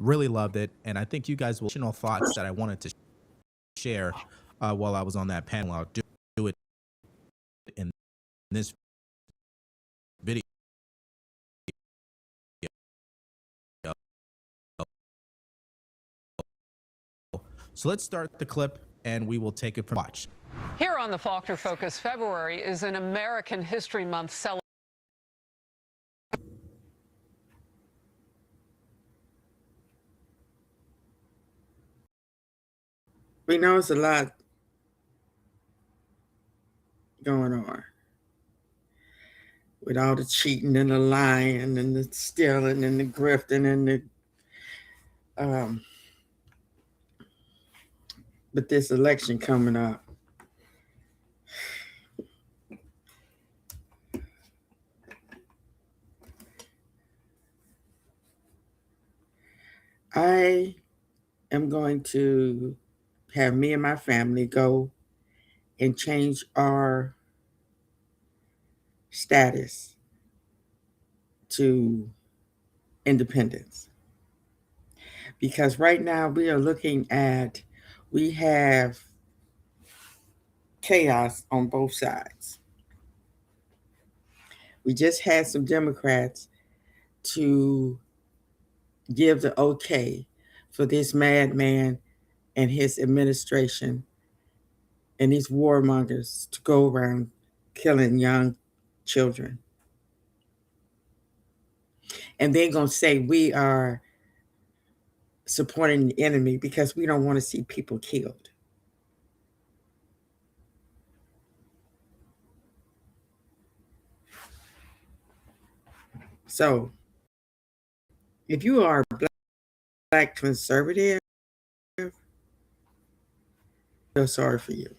Really loved it, and I think you guys will additional thoughts that I wanted to share while I was on that panel. I'll do it in this video. So let's start the clip, and we will take it from watch. Here on the Faulkner Focus, February is an American History Month celebration. We know it's a lot going on with all the cheating and the lying and the stealing and the grifting and the but this election coming up, I am going to have me and my family go and change our status to independence. Because right now we have chaos on both sides. We just had some Democrats to give the okay for this madman and his administration and these warmongers to go around killing young children. And they're going to say we are supporting the enemy because we don't want to see people killed. So if you are a black conservative, I feel sorry for you.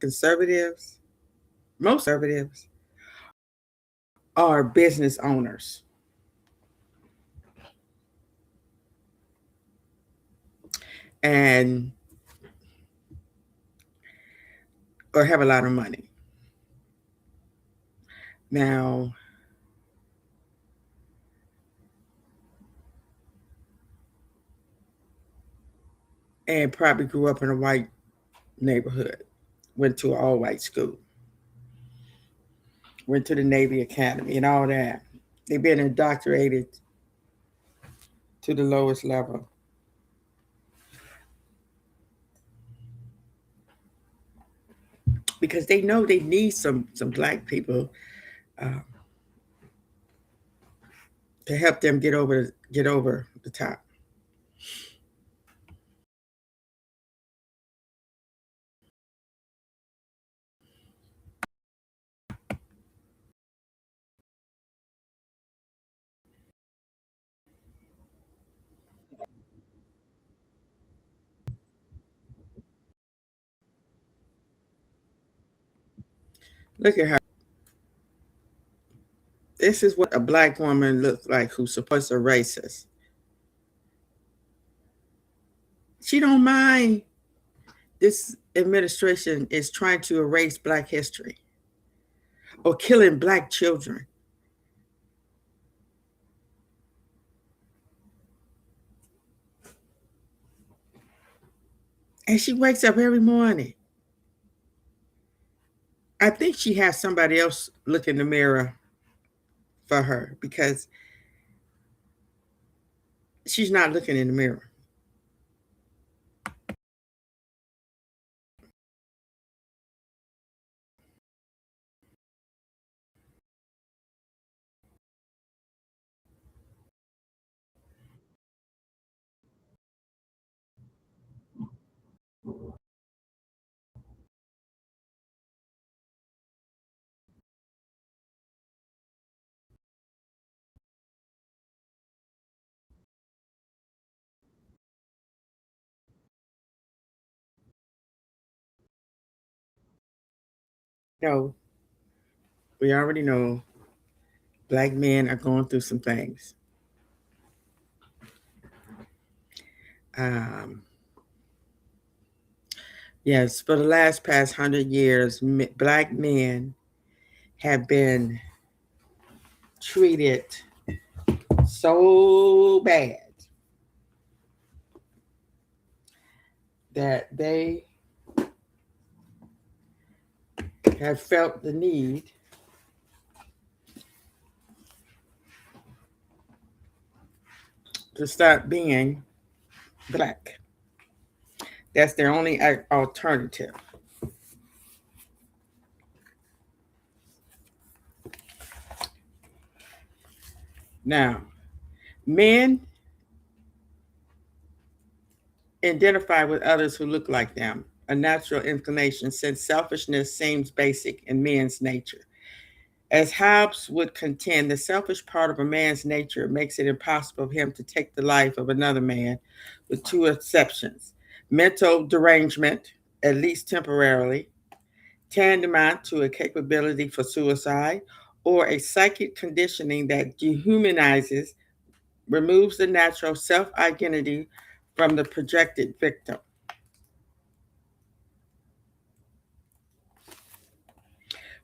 Conservatives, most conservatives are business owners. And or have a lot of money. Now, and probably grew up in a white neighborhood, went to an all-white school, went to the Navy Academy and all that. They've been indoctrinated to the lowest level. Because they know they need some black people to help them get over the top. Look at her. This is what a black woman looks like who supports a racist. She don't mind this administration is trying to erase black history or killing black children. And she wakes up every morning. I think she has somebody else look in the mirror for her because she's not looking in the mirror. No, we already know Black men are going through some things. Um, yes, for the past 100 years, Black men have been treated so bad that they have felt the need to stop being Black. That's their only alternative. Now, men identify with others who look like them, a natural inclination, since selfishness seems basic in men's nature. As Hobbes would contend, the selfish part of a man's nature makes it impossible for him to take the life of another man, with two exceptions: mental derangement, at least temporarily, tantamount to a capability for suicide, or a psychic conditioning that dehumanizes, removes the natural self identity from the projected victim.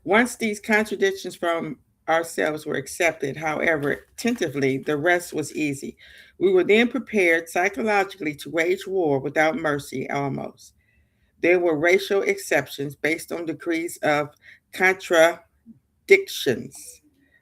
Once these contradictions from ourselves were accepted, however, tentatively, the rest was easy. We were then prepared psychologically to wage war without mercy almost. There were racial exceptions based on degrees of contradictions.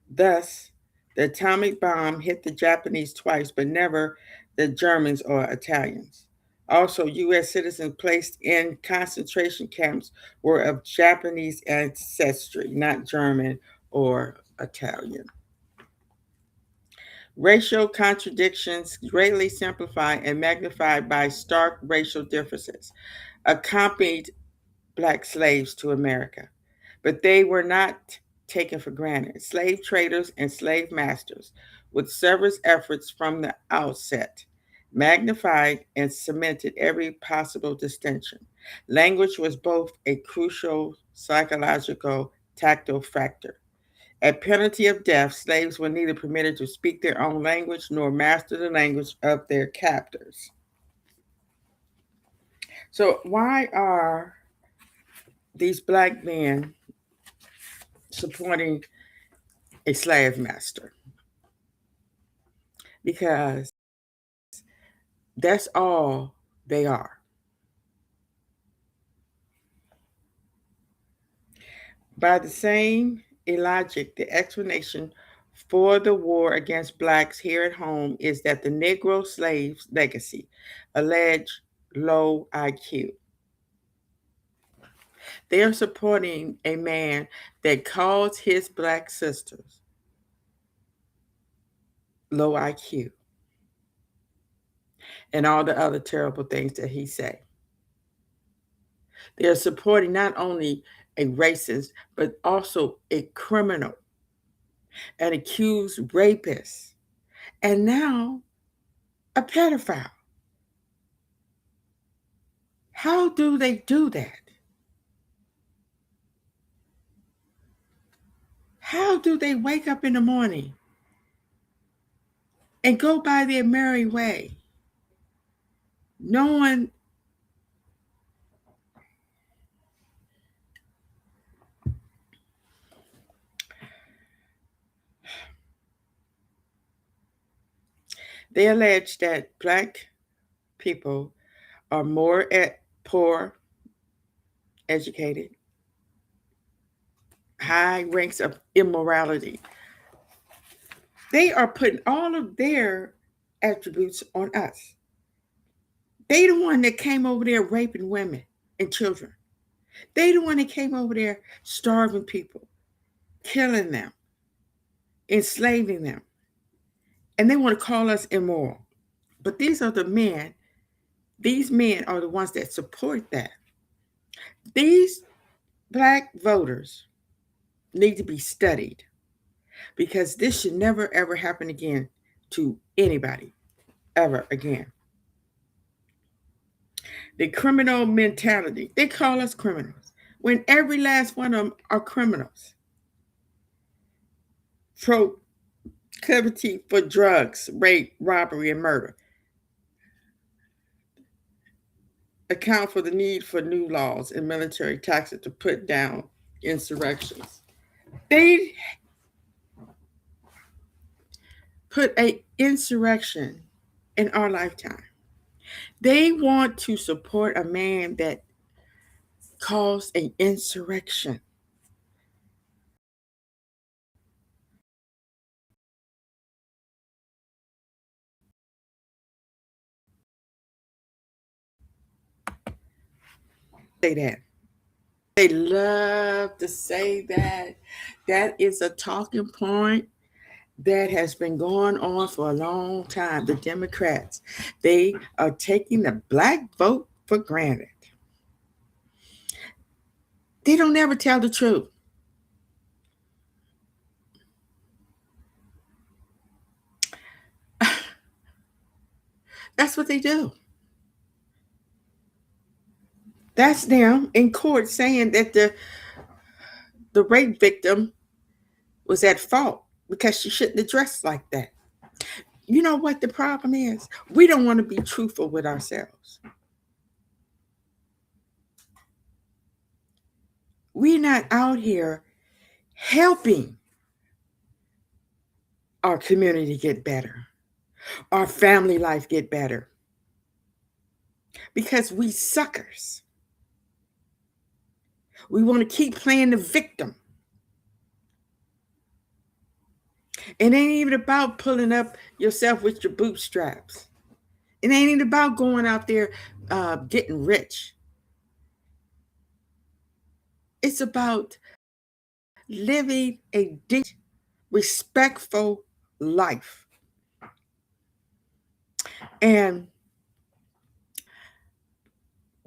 Thus, the atomic bomb hit the Japanese twice, but never the Germans or Italians. Also, U.S. citizens placed in concentration camps were of Japanese ancestry, not German or Italian. Racial contradictions, greatly simplified and magnified by stark racial differences, accompanied Black slaves to America, but they were not taken for granted. Slave traders and slave masters, with severance efforts from the outset, magnified and cemented every possible distinction. Language was both a crucial psychological tactile factor. At penalty of death, slaves were neither permitted to speak their own language nor master the language of their captors. So, why are these Black men supporting a slave master? Because that's all they are. By the same logic, the explanation for the war against Blacks here at home is that the Negro slave's legacy, alleged low IQ. They are supporting a man that calls his Black sisters low IQ and all the other terrible things that he say. They're supporting not only a racist, but also a criminal, an accused rapist, and now a pedophile. How do they do that? How do they wake up in the morning and go by their merry way, knowing they allege that Black people are more poor, educated, high ranks of immorality? They are putting all of their attributes on us. They the one that came over there raping women and children. They the one that came over there starving people, killing them, enslaving them. And they want to call us immoral. But these are the men, these men are the ones that support that. These Black voters need to be studied, because this should never ever happen again to anybody, ever again. The criminal mentality, they call us criminals when every last one of them are criminals. clemency for drugs, rape, robbery, and murder. Account for the need for new laws and military tactics to put down insurrections. They put an insurrection in our lifetime. They want to support a man that caused an insurrection. Say that. They love to say that. That is a talking point that has been going on for a long time. The Democrats, they are taking the black vote for granted. They don't ever tell the truth. That's what they do. That's them in court saying that the rape victim was at fault because she shouldn't have dressed like that. You know what the problem is? We don't want to be truthful with ourselves. We're not out here helping our community get better, our family life get better, because we suckers. We want to keep playing the victim. It ain't even about pulling up yourself with your bootstraps. It ain't even about going out there getting rich. It's about living a decent, respectful life. And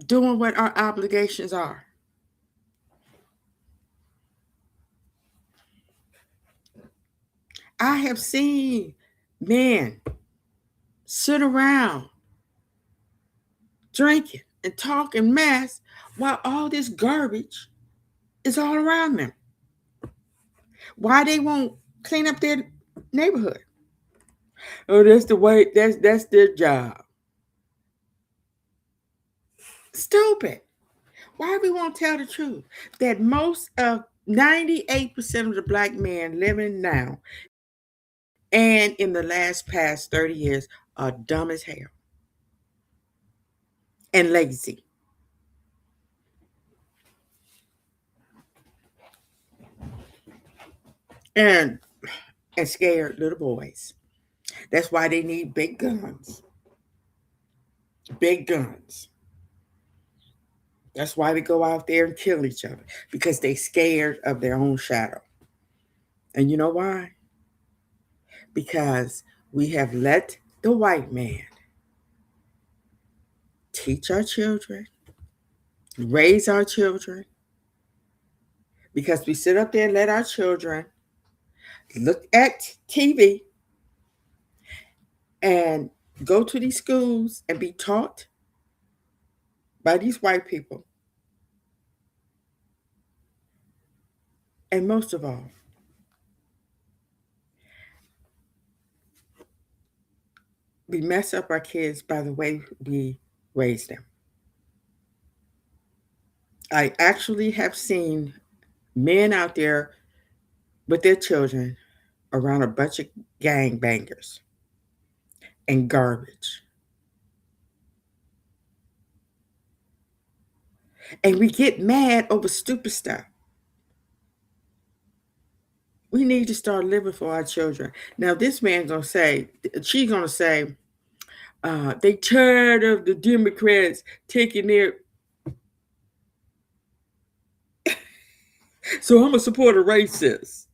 doing what our obligations are. I have seen men sit around drinking and talking mess while all this garbage is all around them. Why they won't clean up their neighborhood? Oh, that's the way, that's their job. Stupid. Why we won't tell the truth? That most of 98% of the black men living now and in the past 30 years are dumb as hell and lazy. And scared little boys. That's why they need big guns. Big guns. That's why we go out there and kill each other, because they scared of their own shadow. And you know why? Because we have let the white man teach our children, raise our children, because we sit up there and let our children look at TV and go to these schools and be taught by these white people. And most of all, we mess up our kids by the way we raise them. I actually have seen men out there with their children around a bunch of gangbangers and garbage. And we get mad over stupid stuff. We need to start living for our children. Now, this man's gonna say, she's gonna say, they tired of the Democrats taking their. So I'm gonna support a racist.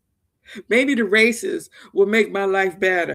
Maybe the racist will make my life better.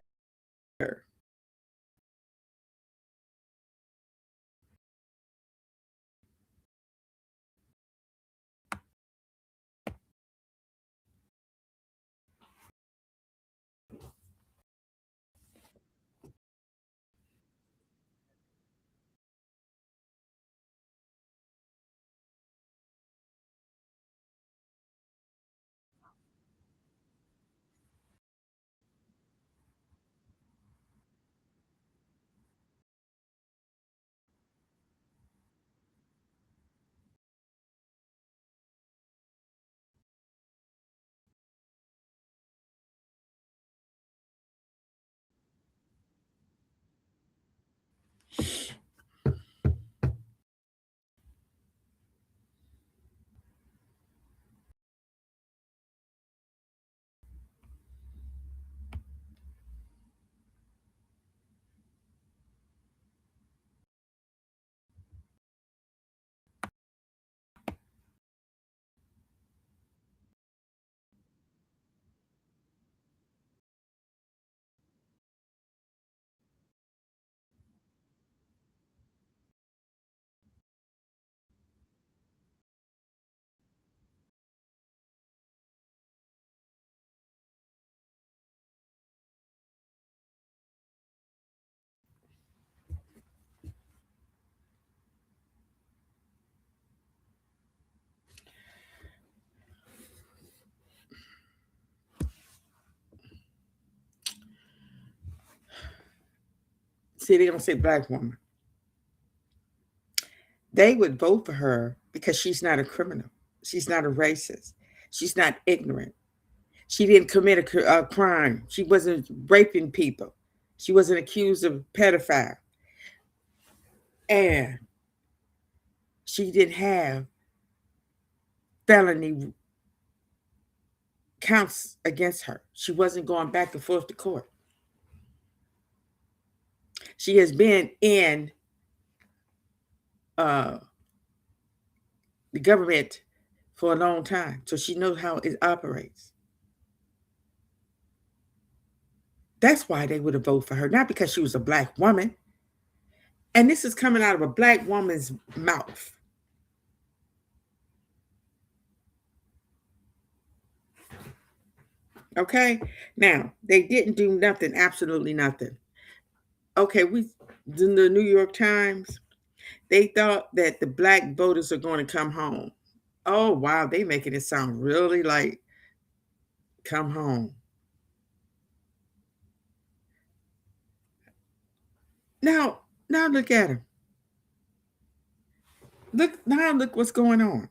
See, they don't say black woman. They would vote for her because she's not a criminal. She's not a racist. She's not ignorant. She didn't commit a crime. She wasn't raping people. She wasn't accused of pedophile. And she didn't have felony counts against her. She wasn't going back and forth to court. She has been in the government for a long time, so she knows how it operates. That's why they would have voted for her, not because she was a black woman. And this is coming out of a black woman's mouth. Okay? Now, they didn't do nothing, absolutely nothing. Okay, in the New York Times, they thought that the black voters are going to come home. Oh, wow, they making it sound really like come home. Now look at him. Look what's going on.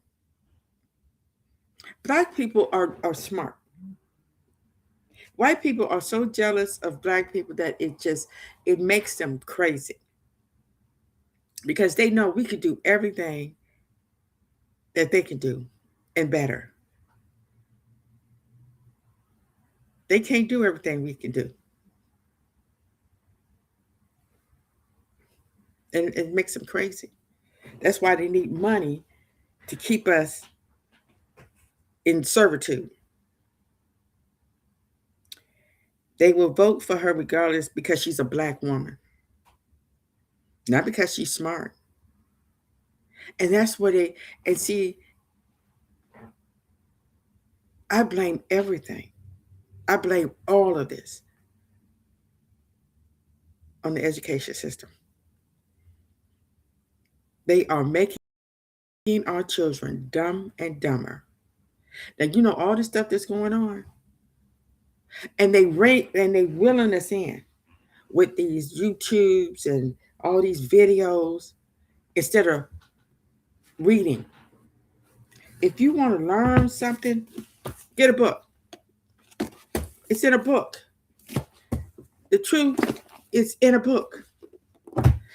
Black people are smart. White people are so jealous of black people that it makes them crazy. Because they know we could do everything that they can do and better. They can't do everything we can do. And it makes them crazy. That's why they need money to keep us in servitude. They will vote for her regardless because she's a black woman, not because she's smart. And that's what and see, I blame everything. I blame all of this on the education system. They are making our children dumb and dumber. Now, you know all this stuff that's going on. And they willing us in with these YouTubes and all these videos instead of reading. If you want to learn something, get a book. It's in a book. The truth is in a book.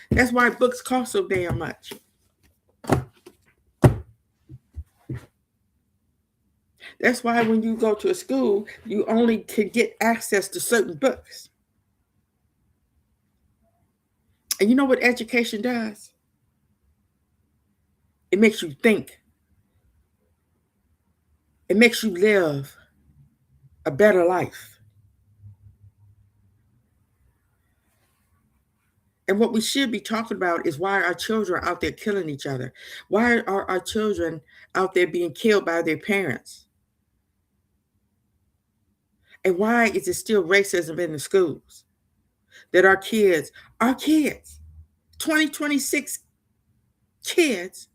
That's why books cost so damn much. That's why when you go to a school, you only can get access to certain books. And you know what education does? It makes you think. It makes you live a better life. And what we should be talking about is why our children are out there killing each other. Why are our children out there being killed by their parents? And why is it still racism in the schools? That our kids, 2026 kids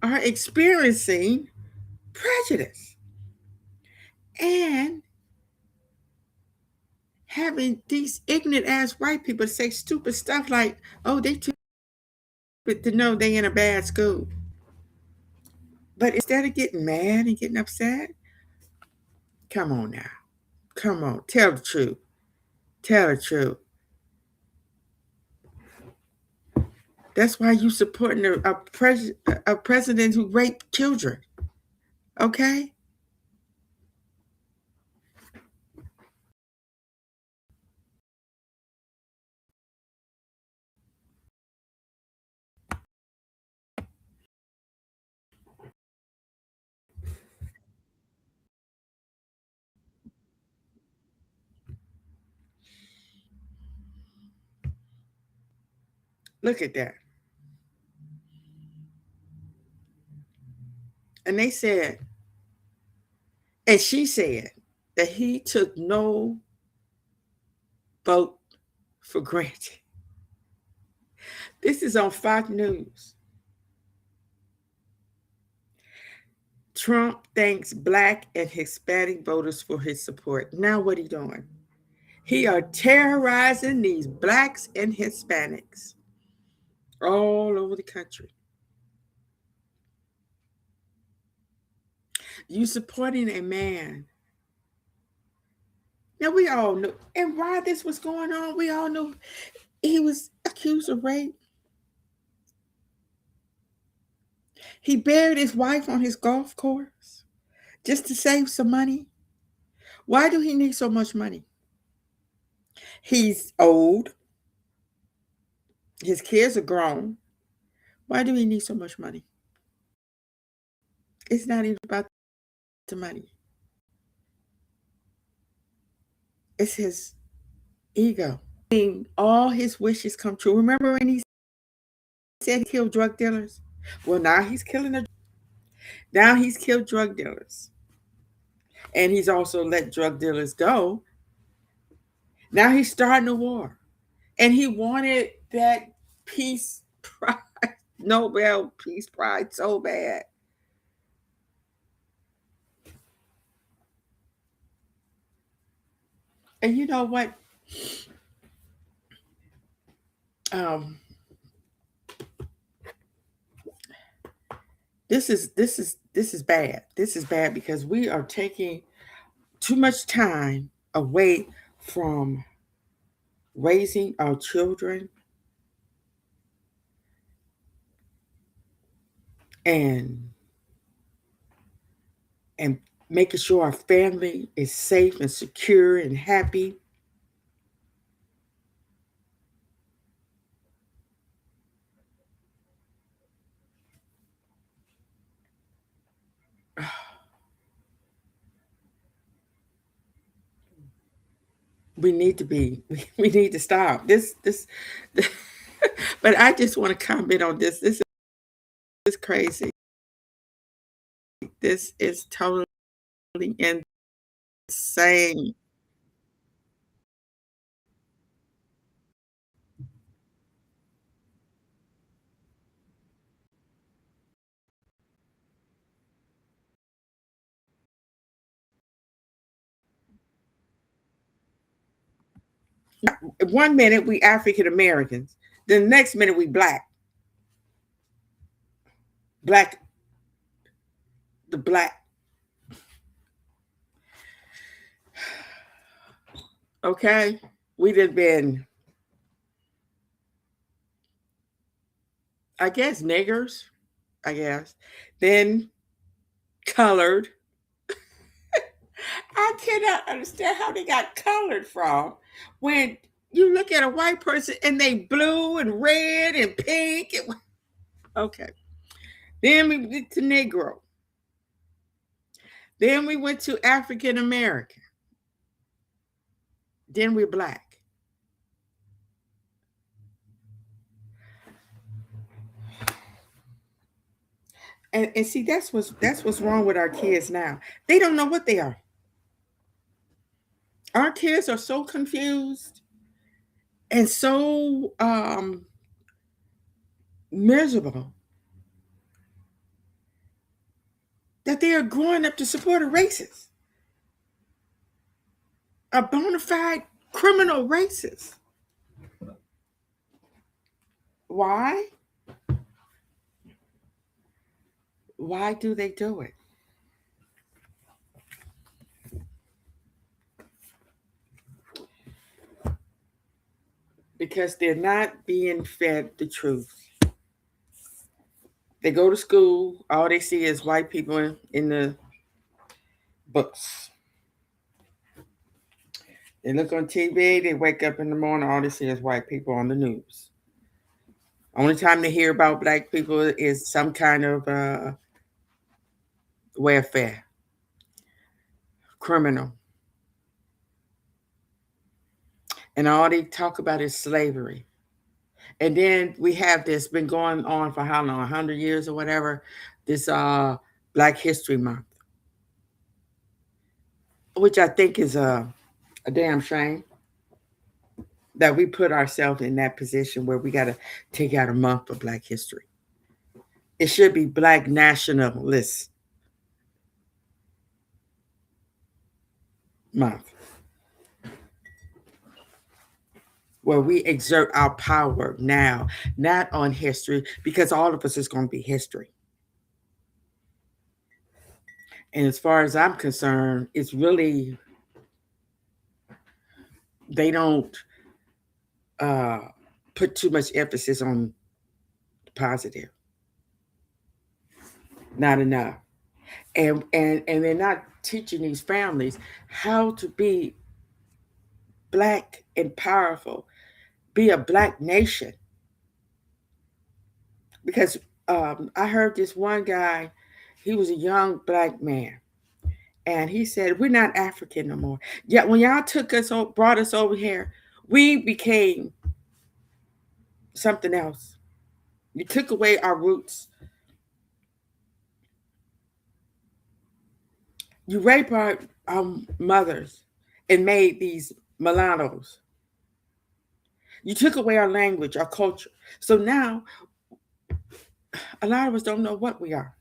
are experiencing prejudice and having these ignorant ass white people say stupid stuff like, oh, they too stupid to know they in a bad school. But instead of getting mad and getting upset, come on now. Come on. Tell the truth. Tell the truth. That's why you supporting a president who raped children. Okay? Look at that. And they said, and she said that he took no vote for granted. This is on Fox News. Trump thanks Black and Hispanic voters for his support. Now what he doing? He are terrorizing these blacks and Hispanics all over the country. You supporting a man. Now we all know, and while this was going on, we all know he was accused of rape. He buried his wife on his golf course just to save some money. Why do he need so much money? He's old. His kids are grown. Why do he need so much money? It's not even about the money. It's his ego. All his wishes come true. Remember when he said he killed drug dealers? Well, now he's killing them. Now he's killed drug dealers. And he's also let drug dealers go. Now he's starting a war. And he wanted that peace prize, Nobel Peace Prize so bad. And you know what? Um, this is bad. This is bad because we are taking too much time away from raising our children and and making sure our family is safe and secure and happy. We need to be we need to stop this but I just want to comment on this. This is crazy. This is totally insane. One minute we African Americans, the next minute we black, the black. Okay, we've been, I guess, niggers. I guess then colored. I cannot understand how they got colored from when you look at a white person and they blue and red and pink. Okay, then we went to Negro. Then we went to African American. Then we're black. And see, that's what's wrong with our kids now. They don't know what they are. Our kids are so confused and so miserable that they are growing up to support a racist, a bona fide criminal racist. Why? Why do they do it? Because they're not being fed the truth. They go to school, all they see is white people in the books. They look on TV, they wake up in the morning, all they see is white people on the news. Only time they hear about black people is some kind of welfare, criminal. And all they talk about is slavery. And then we have this been going on for how long, 100 years or whatever, this Black History Month, which I think is a damn shame that we put ourselves in that position where we got to take out a month for Black history. It should be Black Nationalist Month. where we exert our power now, not on history, because all of us is going to be history. And as far as I'm concerned, it's really, they don't uh, put too much emphasis on the positive, not enough. And they're not teaching these families how to be black and powerful, be a black nation. Because I heard this one guy, he was a young black man, and he said, "We're not African no more. Yet when y'all took us, brought us over here, we became something else. You took away our roots. You raped our mothers and made these mulattoes. You took away our language, our culture. So now a lot of us don't know what we are.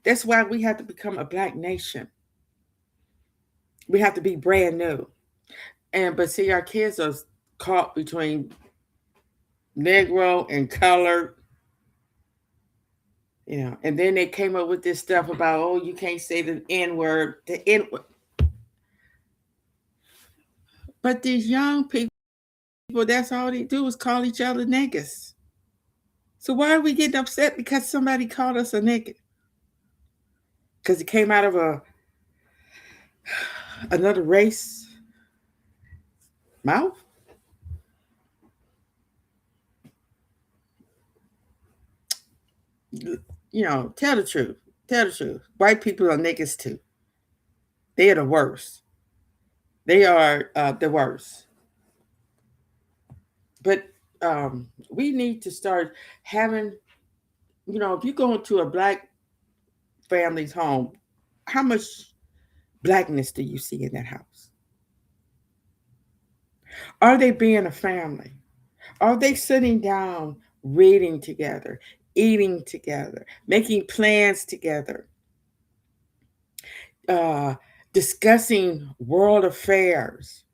That's why we have to become a black nation. We have to be brand new. And but see, our kids are caught between Negro and colored, and then they came up with this stuff about, oh, you can't say the N word, the N word. But these young people, that's all they do is call each other niggas. So why are we getting upset because somebody called us a nigga? Because it came out of another race mouth? Tell the truth. Tell the truth. White people are niggas too. They are the worst. They are the worst. But we need to start having, if you go into a black family's home, how much blackness do you see in that house? Are they being a family? Are they sitting down, reading together, eating together, making plans together, uh, discussing world affairs?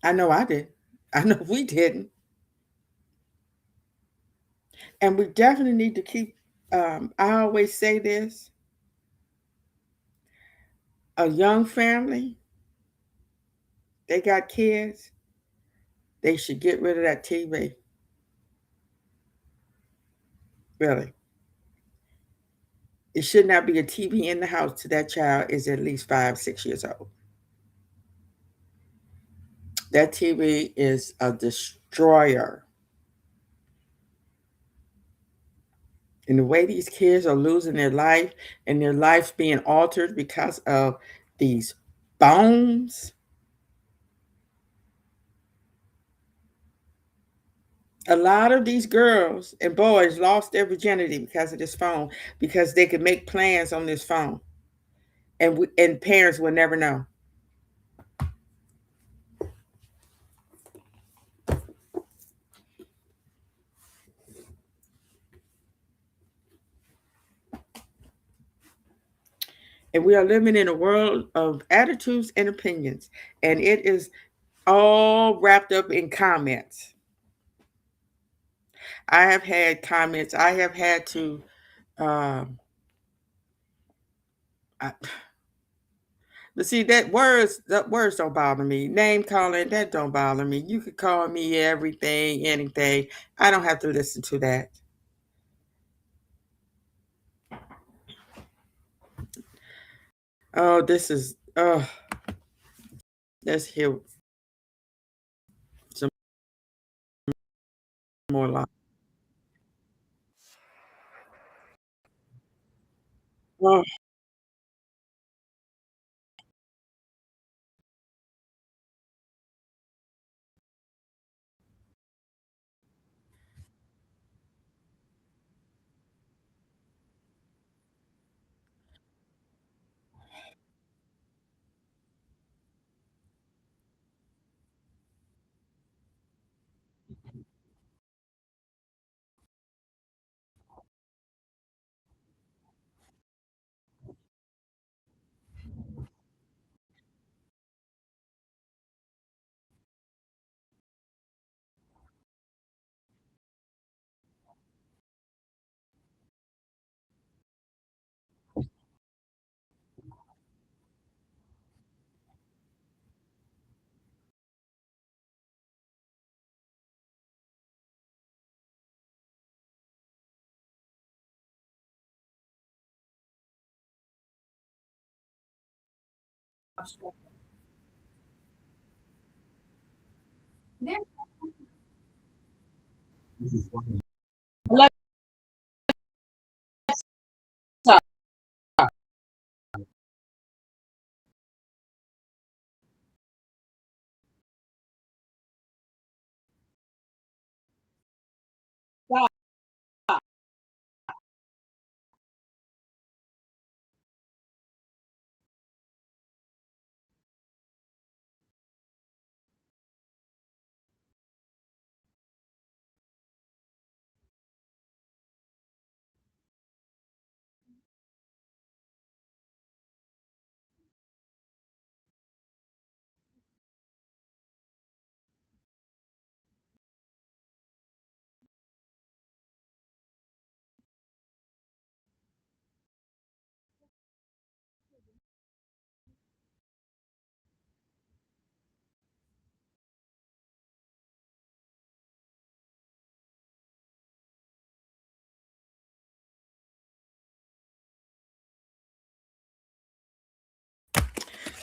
I know I did. I know we didn't. And we definitely need to keep, I always say this, a young family, they got kids, they should get rid of that TV. Really. It should not be a TV in the house till that child is at least 5, 6 years old. That TV is a destroyer. And the way these kids are losing their life and their life being altered because of these phones. A lot of these girls and boys lost their virginity because of this phone, because they could make plans on this phone, and parents will never know. And we are living in a world of attitudes and opinions, and it is all wrapped up in comments. I have had comments. I have had to. I, but see, that words don't bother me. Name calling, that don't bother me. You could call me everything, anything. I don't have to listen to that. Oh, this is. Oh, let's hear some more live. Oh,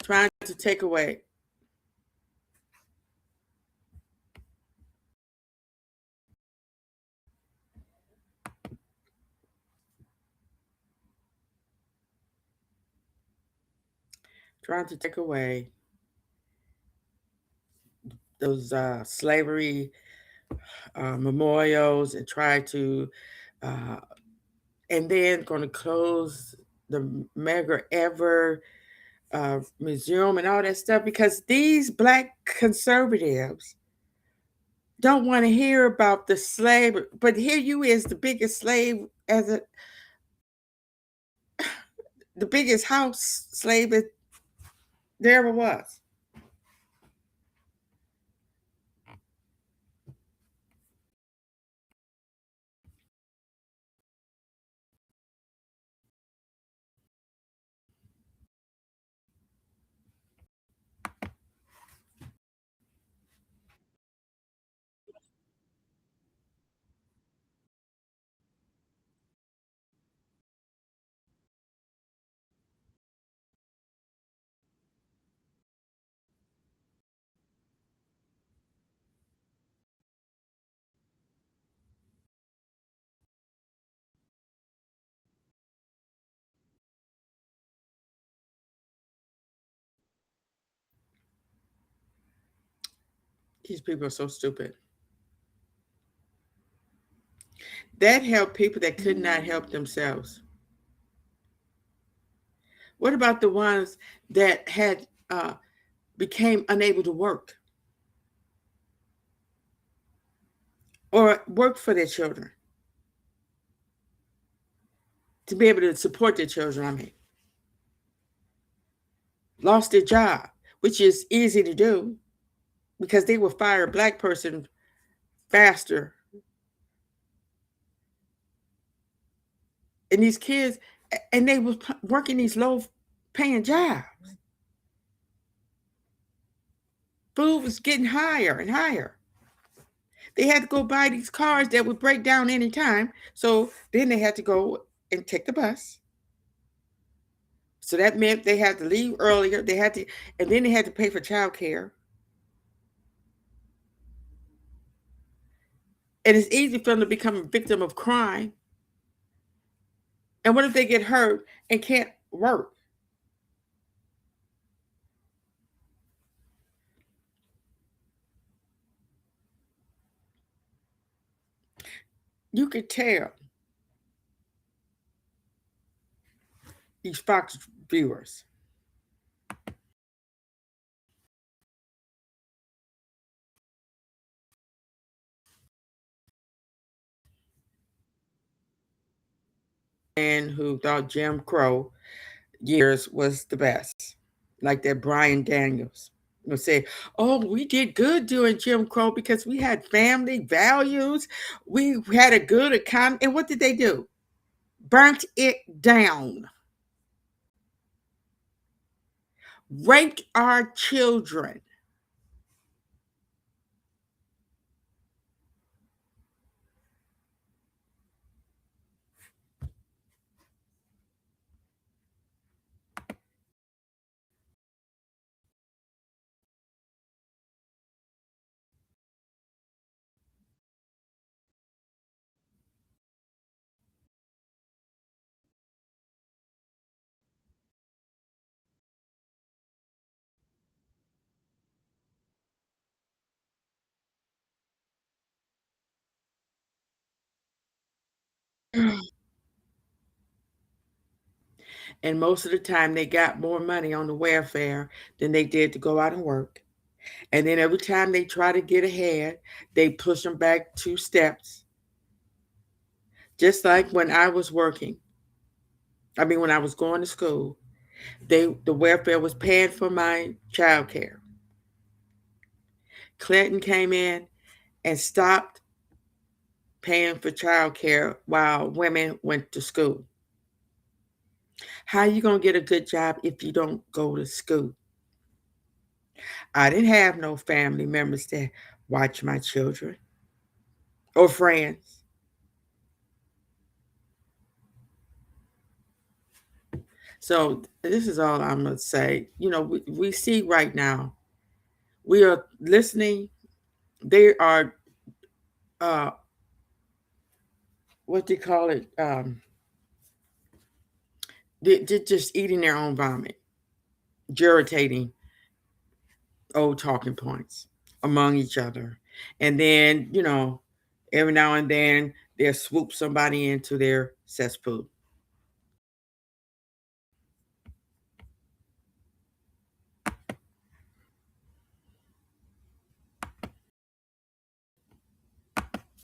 Trying to take away. Trying to take away those slavery memorials and try to, uh, and then going to close the Medgar Evers museum and all that stuff because these black conservatives don't want to hear about the slave. But here you is the biggest slave as the biggest house slave that there ever was. These people are so stupid. That helped people that could not help themselves. What about the ones that had became unable to work or work for their children to be able to support their children? I mean, lost their job, which is easy to do because they will fire a black person faster. And these kids, and they was working these low paying jobs. Food was getting higher and higher. They had to go buy these cars that would break down anytime. So then they had to go and take the bus. So that meant they had to leave earlier. They had to, and then they had to pay for childcare. And it's easy for them to become a victim of crime. And what if they get hurt and can't work? You could tell these Fox viewers and who thought Jim Crow years was the best, like that Brian Daniels. Say, oh, we did good during Jim Crow because we had family values, we had a good economy. And what did they do? Burnt it down, raped our children. And most of the time, they got more money on the welfare than they did to go out and work. And then every time they try to get ahead, they push them back 2 steps. Just like when I was working, when I was going to school, the welfare was paying for my child care. Clinton came in and stopped paying for child care while women went to school. How are you going to get a good job if you don't go to school? I didn't have no family members that watch my children or friends. So this is all I'm going to say. We see right now, we are listening. They are, what do you call it? They're just eating their own vomit, irritating old talking points among each other. And then, every now and then they'll swoop somebody into their cesspool.